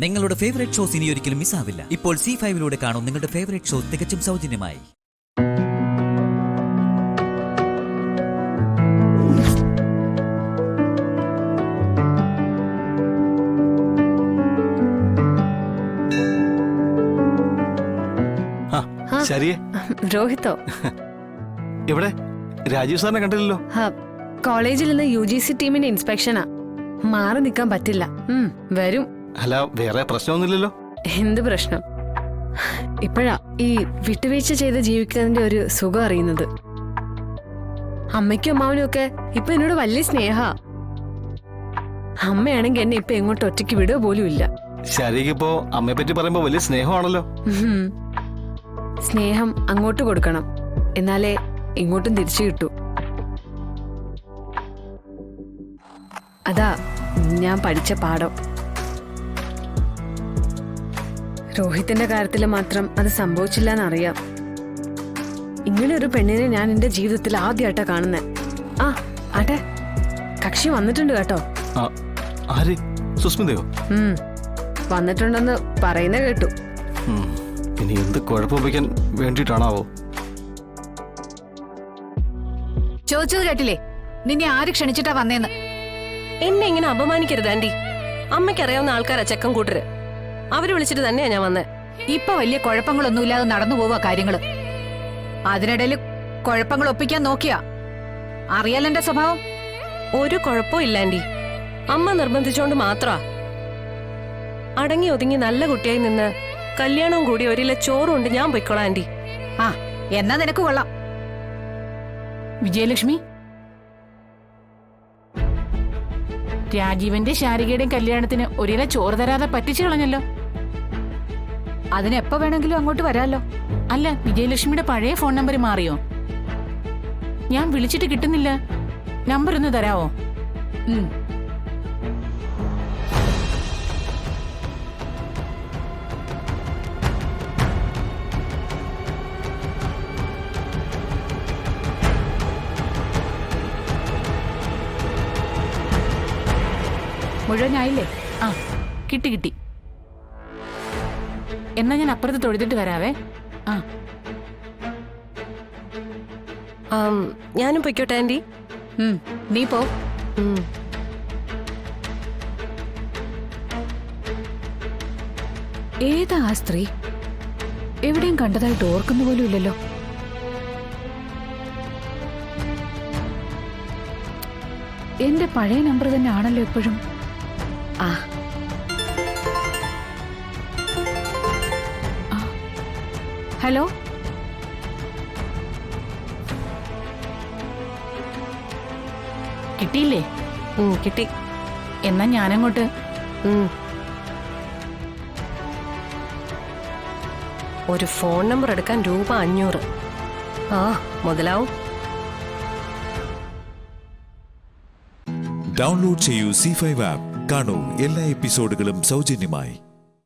നിങ്ങളുടെ favourite shows ഇനി ഒരിക്കലും മിസ്സാവില്ല. ഇപ്പോൾ C5 കാണും നിങ്ങളുടെ ഫേവറേറ്റ് ഷോ തികച്ചും സൗജന്യമായി. രോഹിത്തോ? എവിടെ? രാജീവ് സാറിനെ കണ്ടില്ലല്ലോ. കോളേജിൽ നിന്ന് UGC ടീമിന്റെ ഇൻസ്പെക്ഷനാ. മാറി നിൽക്കാൻ പറ്റില്ല. വരും. അല്ല, വേറെ പ്രശ്നമൊന്നുമില്ലല്ലോ. എന്ത് പ്രശ്നം? ഇപ്പോഴാ ഈ വിട്ടുവീഴ്ച ചെയ്ത് ജീവിക്കുന്നതിന്റെ ഒരു സുഖം അറിയുന്നത്. അമ്മയ്ക്കും അമ്മാവനും ഒക്കെ ഇപ്പൊ എന്നോട് വലിയ സ്നേഹ. അമ്മയാണെങ്കിൽ എന്നെ ഇപ്പൊ എങ്ങോട്ട് ഒറ്റയ്ക്ക് വിടുക പോലും ഇല്ല. ശരിക്കിപ്പോ അമ്മയെ പറ്റി പറയുമ്പോ വലിയ സ്നേഹമാണല്ലോ. സ്നേഹം അങ്ങോട്ട് കൊടുക്കണം, എന്നാലേ ഇങ്ങോട്ടും തിരിച്ചു കിട്ടൂ. അതാ ഞാൻ പഠിച്ച പാഠം. രോഹിത്തിന്റെ കാര്യത്തിൽ മാത്രം അത് സംഭവിച്ചില്ല എന്നറിയാം. ഇങ്ങനെ ഒരു പെണ്ണിനെ ഞാൻ എന്റെ ജീവിതത്തിൽ ആദ്യമായിട്ടാ കാണുന്നേ. ആട്ടെ, കക്ഷി വന്നിട്ടുണ്ട് കേട്ടോ. സുസ്മിതയോ? വന്നിട്ടുണ്ടെന്ന് പറയുന്ന കേട്ടു. ഇനി എന്ത് കുഴപ്പമിക്കാൻ വേണ്ടിട്ടാണാവോ? ചോദിച്ചത് കേട്ടില്ലേ? നിന്നെ ആര് ക്ഷണിച്ചിട്ടാ വന്നേന്ന്? എന്നെ ഇങ്ങനെ അപമാനിക്കരുത് ആന്റി. അമ്മയ്ക്കറിയാവുന്ന ആൾക്കാരാ ചെക്കൻ കൂട്ടര്. അവര് വിളിച്ചിട്ട് തന്നെയാ ഞാൻ വന്നേ. ഇപ്പൊ വലിയ കുഴപ്പങ്ങളൊന്നുമില്ലാതെ നടന്നു പോവാ കാര്യങ്ങള്. അതിനിടയിൽ കുഴപ്പങ്ങൾ ഒപ്പിക്കാൻ നോക്കിയാ അറിയാലോ എന്റെ സ്വഭാവം. ഒരു കുഴപ്പവും ഇല്ല ആന്റി. അമ്മ നിർബന്ധിച്ചോണ്ട് മാത്രാ. അടങ്ങി ഒതുങ്ങി നല്ല കുട്ടിയായി നിന്ന് കല്യാണവും കൂടി ഒരില ചോറും ഉണ്ട് ഞാൻ പൊയ്ക്കോളാം ആന്റി. എന്നാ നിനക്ക് കൊള്ളാം. വിജയലക്ഷ്മി, രാജീവന്റെ ശാരികയുടെയും കല്യാണത്തിന് ഒരില ചോറ് തരാതെ പറ്റിച്ചു കളഞ്ഞല്ലോ. അതിനെപ്പോ വേണമെങ്കിലും അങ്ങോട്ട് വരാലോ. അല്ല, വിജയലക്ഷ്മിയുടെ പഴയ ഫോൺ നമ്പർ മാറിയോ? ഞാൻ വിളിച്ചിട്ട് കിട്ടുന്നില്ല. നമ്പർ ഒന്ന് തരാവോ? മുഴുവനായില്ലേ? കിട്ടി. എന്നാ ഞാൻ അപ്പുറത്ത് തൊഴുതിട്ട് വരാവേ. ഞാനും പൊയ്ക്കോട്ടെ ആന്റി. നീ പോ. ഏതാ ആ സ്ത്രീ? എവിടെയും കണ്ടതായിട്ട് ഓർക്കുന്ന പോലും ഇല്ലല്ലോ. എന്റെ പഴയ നമ്പർ തന്നെ ആണല്ലോ എപ്പോഴും. ഹലോ, കിട്ടിയില്ലേ? കിട്ടി. എന്നാ ഞാനങ്ങോട്ട്. ഒരു ഫോൺ നമ്പർ എടുക്കാൻ രൂപ 500. മുതലാവും. ഡൗൺലോഡ് ചെയ്യൂ C5 ആപ്പ്. കാണൂ എല്ലാ എപ്പിസോഡുകളും സൗജന്യമായി.